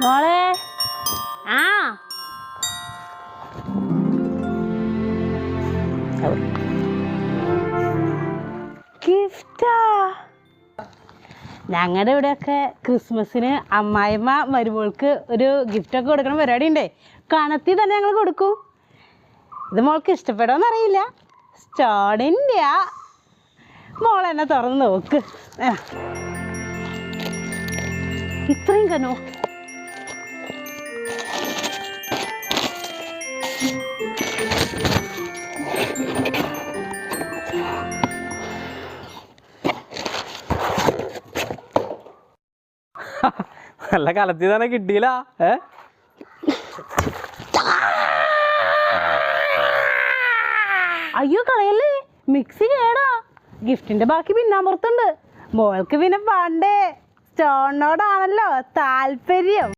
മോളെ ആ ഗിഫ്റ്റാ. ഞങ്ങളുടെ ഇവിടെയൊക്കെ ക്രിസ്മസിന് അമ്മായിമ്മ മരുമോൾക്ക് ഒരു ഗിഫ്റ്റൊക്കെ കൊടുക്കണ പരിപാടി ഉണ്ടേ. കണത്തി തന്നെ ഞങ്ങൾ കൊടുക്കും. ഇത് മോൾക്ക് ഇഷ്ടപ്പെടുമെന്ന് അറിയില്ല. സ്റ്റോണിൻ്റെ മോളെന്നെ തുറന്ന് നോക്ക്. ഇത്രയും കനോ? നല്ല കലത്തി തന്നെ കിട്ടിയില്ല. അയ്യോ കളയല്ലേ, മിക്സി കേടാ. ഗിഫ്റ്റിന്റെ ബാക്കി പിന്നാമ്പുറത്തുണ്ട്. മോൾക്ക് പിന്നെ പണ്ടേ സ്റ്റോണിനോടാണല്ലോ താല്പര്യം.